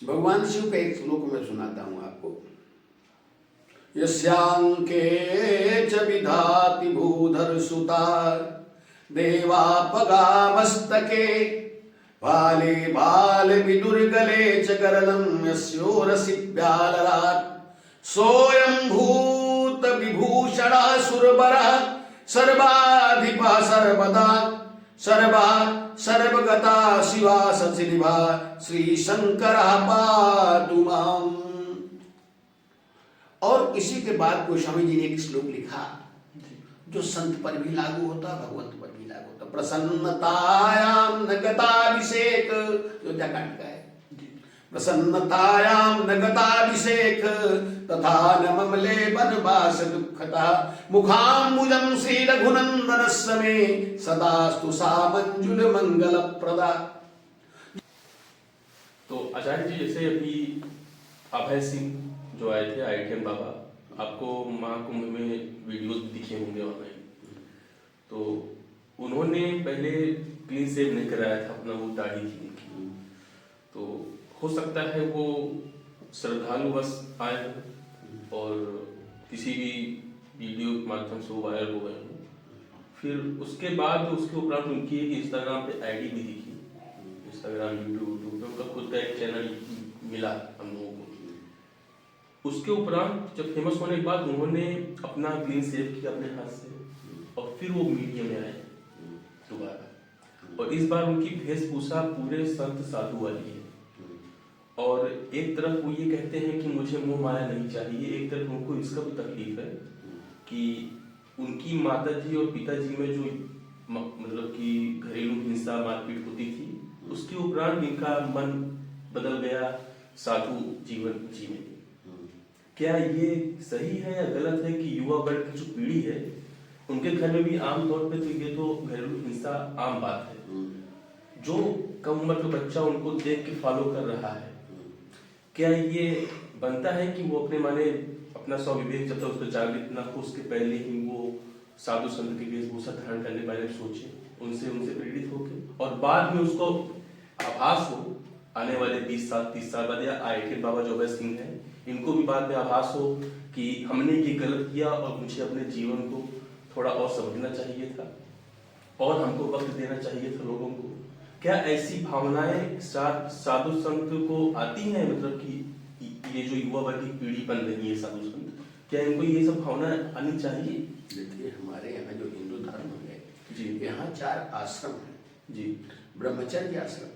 भगवान शिव का एक श्लोक मैं सुनाता हूं आपको। यस्यांके च विधाति भूधर सुता देवापगामस्तके बाले बाल विदुर्गले च गरलं यस्योरसि व्यालरात् सोऽयं भूत विभूषणः सुरवरः सर्वाधिपः सर्वदा सर्वा सर्वगता शिवा सचिनिभा श्री शंकर पातु माम्। और इसी के बाद गोस्वामी जी ने एक श्लोक लिखा जो संत पर भी लागू होता, भगवंत पर भी लागू होता। प्रसन्नतायाम न गताभिषेक, युद्धकांड का है। प्रसन्नतायाम न गताभिषेक तथा न ममले वनवास दुःखता मुखाम्बुजं श्री रघुनंदन समे सदास्तु सा मंजुल मंगल प्रदा। तो आचार्य जी, जैसे अभी अभय सिंह जो आए थे IITian बाबा, आपको महाकुंभ में वीडियोस दिखे होंगे ऑनलाइन, तो उन्होंने पहले क्लीन शेव नहीं कराया था, अपना वो दाढ़ी थी उनकी, तो हो सकता है वो श्रद्धालुवश आए हो और किसी भी वीडियो के माध्यम से वो वायरल हो गए हो। फिर उसके बाद उसके उपरांत उनकी एक इंस्टाग्राम पे आईडी भी दिखी, इंस्टाग्राम यूट्यूब पे उनका खुद का एक चैनल मिला हम लोगों को। उसके उपरांत जब फेमस होने के बाद उन्होंने अपना क्लीन शेव किया अपने हाथ से और फिर वो मीडिया में आए दोबारा, और इस बार उनकी वेशभूषा पूरे संत साधु वाली है। और एक तरफ वो ये कहते हैं कि मुझे मोह माया नहीं चाहिए, एक तरफ उनको इसका भी तकलीफ है कि उनकी माता जी और पिताजी में जो मतलब कि घरेलू हिंसा मारपीट होती थी, उसके उपरांत इनका मन बदल गया साधु जीवन जीने। क्या ये सही है या गलत है कि युवा वर्ग की जो पीढ़ी है उनके घर में भी आम तौर पे तो ये तो घरेलू हिंसा आम बात है, जो कम उम्र का बच्चा उनको देख के फॉलो कर रहा है, क्या ये बनता है कि वो अपने माने अपना स्वविवेक जब तक उसको जागृत ना हो उसके पहले ही वो साधु संत की वेशभूषा धारण करने के बारे में सोचे, उनसे प्रेरित होके, और बाद में उसको आभास हो आने वाले 20 साल 30 साल बाद, या IITian बाबा जो अभय सिंह है इनको भी बाद में आभास हो कि हमने ये गलत किया और मुझे अपने जीवन को थोड़ा और समझना चाहिए था और हमको वक्त देना चाहिए था लोगों को। क्या ऐसी भावनाएं साधु संत को आती हैं, मतलब कि ये जो युवा वर्ग की पीढ़ी बन रही है साधु संत, क्या इनको ये सब भावनाएं आनी चाहिए? देखिए, हमारे यहाँ जो हिंदू धर्म है जी, यहाँ 4 आश्रम है जी। ब्रह्मचर्य आश्रम।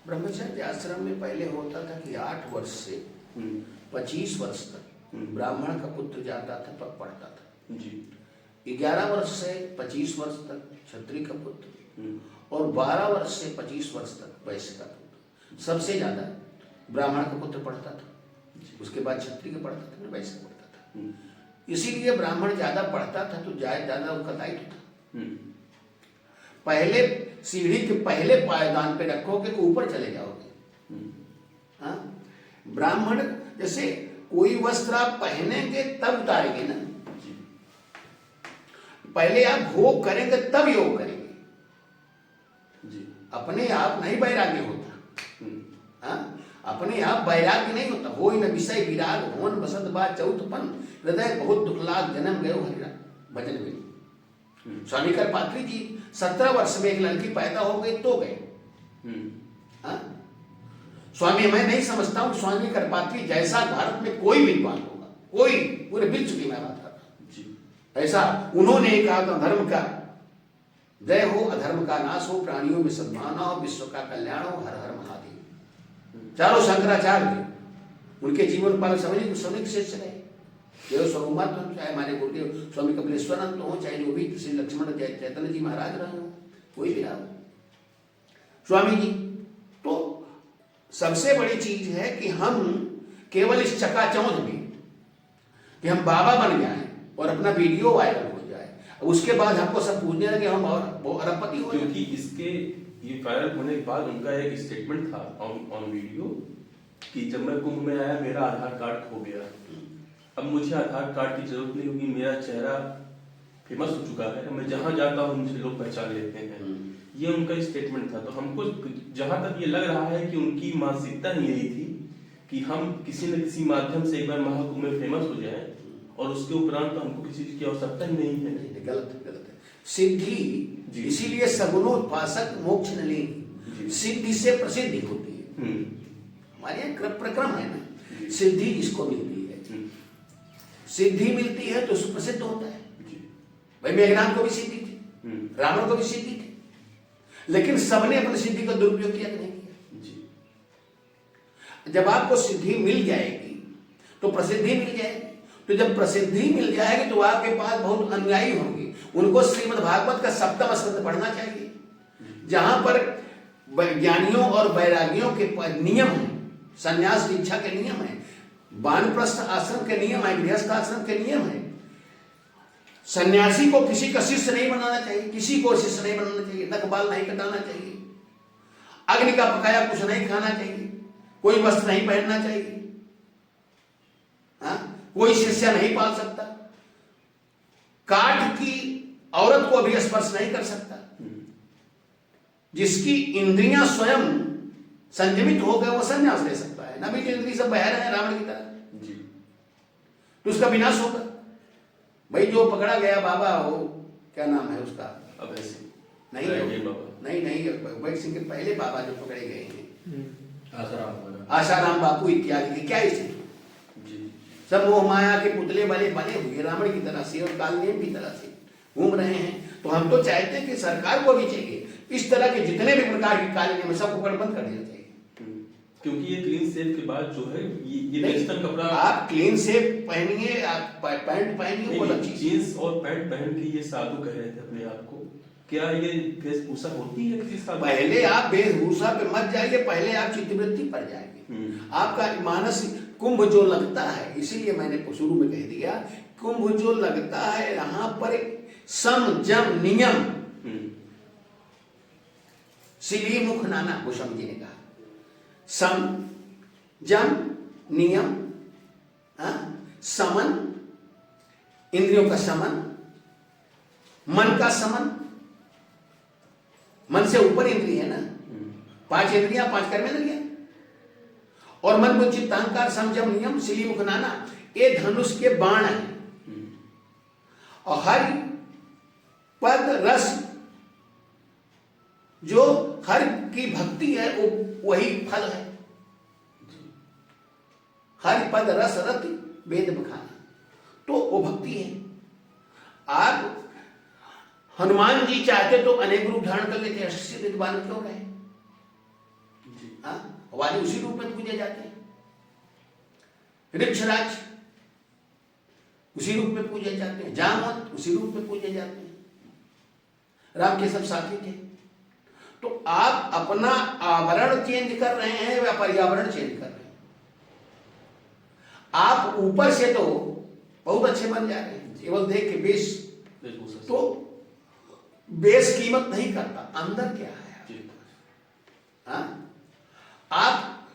ब्रह्मचर्य आश्रम में पहले होता था कि 8 वर्ष से 25 वर्ष तक ब्राह्मण का पुत्र जाता था, तब पढ़ता था जी। 11 वर्ष से 25 वर्ष तक क्षत्रिय का पुत्र और 12 वर्ष से 25 वर्ष तक वैश्य का पुत्र। सबसे ज्यादा ब्राह्मण का पुत्र पढ़ता था, उसके बाद क्षत्रिय का पढ़ता था, वैश्य का पढ़ता था। इसीलिए ब्राह्मण ज्यादा पढ़ता था तो ज्यादा उसका दायित्व था। पहले सीढ़ी के पहले पायदान पे रखोगे तो ऊपर चले जाओगे। हाँ, ब्राह्मण जैसे कोई वस्त्र आप पहनेंगे तब उतारेंगे ना, पहले आप भोग करेंगे तब योग करेंगे जी। अपने आप नहीं वैराग्य होता। हाँ, अपने आप वैराग्य नहीं होता। होई न विषय विराग भवन बसंत बात चौथपन हृदय बहुत दुख लाग जन्म गयो हरिरा भजन में। स्वामी करपात्री जी 17 वर्ष में एक लड़की पैदा हो गई तो गए। हाँ, स्वामी, मैं नहीं समझता हूं स्वामी करपात्री जैसा भारत में कोई विद्वान होगा, कोई पूरे विश्व की मैं बात कर रहा हूं ऐसा। उन्होंने कहा था धर्म का जय हो, अधर्म का नाश हो, प्राणियों में सद्भावना हो, विश्व का कल्याण हो, हर हर महादेव। चारों शंकराचार्य उनके जीवन पर समझ शिष्य रहे। देव स्वरूपा तो चाहे हमारे गुरुदेव स्वामी कपिलेश्वरानंद हो, चाहे जो भी श्री लक्ष्मण चैतन्य जी महाराज रहे हो, कोई भी रहा हो, स्वामी जी। तो सबसे बड़ी चीज है कि हम केवल इस चकाचौंध में कि हम बाबा बन जाएं और अपना वीडियो वायरल हो जाए, उसके बाद हमको सब पूछने लगे हम और अरबपति हो। क्योंकि इसके ये वायरल होने के बाद उनका एक स्टेटमेंट था ऑन वीडियो कि जब मैं कुंभ में आया मेरा आधार कार्ड खो गया, अब मुझे आधार कार्ड की जरूरत नहीं होगी, मेरा चेहरा फेमस हो चुका है, मैं जहां जाता हूं मुझे लोग पहचान लेते हैं। ये उनका स्टेटमेंट था। तो हमको जहां तक ये लग रहा है कि उनकी मानसिकता ही यही थी कि हम किसी न किसी माध्यम से एक बार महाकुंभ में फेमस हो जाएं और उसके उपरांत तो हमको किसी चीज की आवश्यकता ही नहीं है। गलत है। सिद्धि इसीलिए सगुणोपासक मोक्ष न लेंगे, सिद्धि से प्रसिद्धि होती है। हमारे यहाँ प्रक्रम है ना, सिद्धि जिसको मिलती है, सिद्धि मिलती है तो सुप्रसिद्ध होता है। भाई मेघनाथ को भी सिद्धि थी, रावण को भी सिद्धि थी, लेकिन सबने अपनी सिद्धि का दुरुपयोग किया कि नहीं किया? जब आपको सिद्धि मिल जाएगी तो प्रसिद्धि मिल जाएगी, तो जब प्रसिद्धि मिल जाएगी तो आपके पास बहुत अनुयायी होंगे। उनको श्रीमद् भागवत का सप्तम स्कंद पढ़ना चाहिए, जहां पर ज्ञानियों और वैरागियों के नियम है, संन्यास दीक्षा के नियम है, वानप्रस्थ आश्रम के नियम है, गृहस्थ आश्रम के नियम है। सन्यासी को किसी का शिष्य नहीं बनाना चाहिए, किसी को शिष्य नहीं बनाना चाहिए, नख बाल नहीं कटाना चाहिए, अग्नि का पकाया कुछ नहीं खाना चाहिए, कोई वस्त्र नहीं पहनना चाहिए, कोई शिष्य नहीं पाल सकता, काठ की औरत को भी स्पर्श नहीं कर सकता। जिसकी इंद्रियां स्वयं संयमित हो गए वो संन्यास ले सकता है, नबी की इंद्रिय सब बह रहे हैं रावण की तरह, तो उसका विनाश होगा। भाई जो पकड़ा गया बाबा, वो क्या नाम है उसका, अभय सिंह, नहीं अभय सिंह के पहले बाबा जो पकड़े गए हैं, आसाराम बापू इत्यादि के, क्या स्थिति? सब मोह माया के पुतले वाले बने हुए रावण की तरह से और कालनेम की तरह से घूम रहे हैं। तो हम तो चाहते हैं कि सरकार को भी चाहिए इस तरह के जितने भी प्रकार की कालनेम है सबको बंद कर देना चाहिए, क्योंकि ये क्लीन शेव के बाद जो है ये वेस्टर्न कपड़ा, आप क्लीन शेव पहनिए, आप पैंट पहनिए, वो अच्छी जींस और पैंट पहन के ये साधु कह रहे थे अपने आप को, क्या ये वेशभूषा होती है किसी साधु? पहले आप वेशभूषा पे मत जाइए, पहले आप चित्तवृत्ति पर जाइए। आपका मानस कुंभ जो लगता है, इसीलिए मैंने शुरू में कह दिया, कुंभ जो लगता है यहाँ पर सम जम नियम, सिली मुख नाना, वो समझी ने कहा, सम जम नियम, समन, इंद्रियों का समन, मन का समन, मन से ऊपर इंद्रिय है ना, 5 इंद्रियां 5 कर्मेंद्रियां, और मन बुद्धि चित्त अहंकार समझम नियम सिली मुख नाना, ये धनुष के बाण है। और हर पद रस जो हर की भक्ति है वो वही फल है। हर पद रस रति वेद बखाना, तो वो भक्ति है। आप हनुमान जी चाहते तो अनेक रूप धारण कर लेते, विद्वान क्यों रहे? वाली उसी रूप में पूजे जाते हैं, वृक्षराज उसी रूप में पूजे जाते हैं, जामवंत उसी रूप में पूजे जाते हैं, राम के सब साथी थे। तो आप अपना आवरण चेंज कर रहे हैं या पर्यावरण चेंज कर रहे हैं? आप ऊपर से तो बहुत अच्छे बन जा रहे हैं, केवल देख के बेस, तो बेस कीमत नहीं करता, अंदर क्या है? आप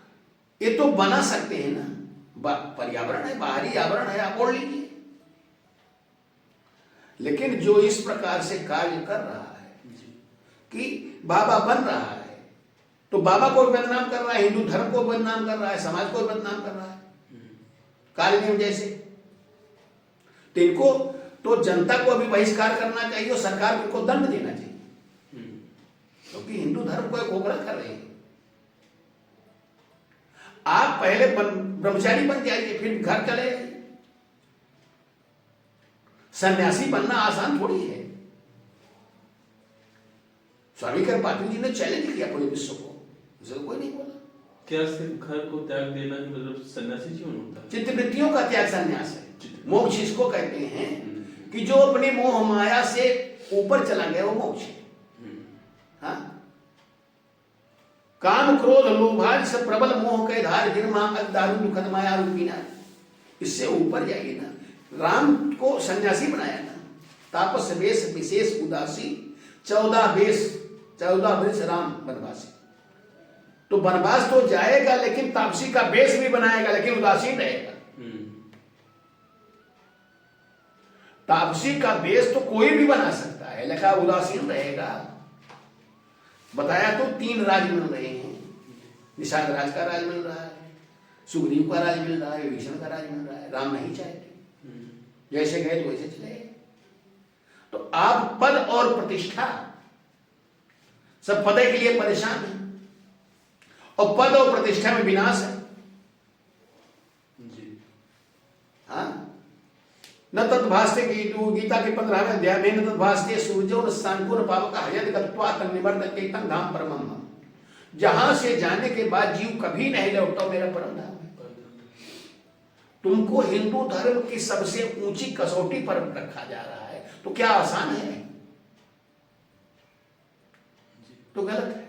ये तो बना सकते हैं ना, पर्यावरण है, बाहरी आवरण है, आप ओढ़ लीजिए। लेकिन जो इस प्रकार से कार्य कर रहा है कि बाबा बन रहा है, तो बाबा को बदनाम कर रहा है, हिंदू धर्म को बदनाम कर रहा है, समाज को बदनाम कर रहा है, कालनेम जैसे। तो इनको तो जनता को भी बहिष्कार करना चाहिए और सरकार को दंड देना चाहिए, क्योंकि हिंदू धर्म को एक खोखला कर रहे हैं। आप पहले ब्रह्मचारी बन जाइए, फिर घर चले जाइए। सन्यासी बनना आसान थोड़ी है। स्वामी कृपालु जी ने चैलेंज किया पूरे विश्व को, उसे कोई नहीं बोला। क्या सिर्फ घर को त्याग देना ही मतलब सन्यासी जीवन होता है? चित्तवृत्तियों का त्याग सन्यास है। मोक्ष इसको कहते हैं कि जो अपने मोह माया से ऊपर चला गया वो मोक्ष है। हाँ? काम क्रोध लोभाज से प्रबल मोह के धार गिरमा दारू दुखद माया रूपीना, इससे ऊपर जाइए ना। राम को सन्यासी बनाया ना, तापस वेश विशेष उदासी, 14 वर्ष राम वनवासी। तो वनवास तो जाएगा लेकिन तापसी का वेश भी बनाएगा, लेकिन उदासीन रहेगा। तापसी का वेश तो कोई भी बना सकता है, लेकिन उदासीन रहेगा। बताया तो 3 राज मिल रहे हैं, निषाद राज का राज मिल रहा है, सुग्रीव का राज मिल रहा है, विभीषण का राज मिल रहा है। राम नहीं चाहते, जैसे गए तो वैसे चले गए। तो आप पद और प्रतिष्ठा, सब पद के लिए परेशान है और पद और प्रतिष्ठा में विनाश है। हाँ, न तद्भास्ते गीता के 15वें अध्याय में न तद्भास्ते सूर्यो न सांको न पावक हयद गत्वा तन्निवर्तते तं धाम परमम्। जहां से जाने के बाद जीव कभी नहीं लौटा मेरा परम धाम है। तुमको हिंदू धर्म की सबसे ऊंची कसौटी पर रखा जा रहा है, तो क्या आसान है? तो गलत है।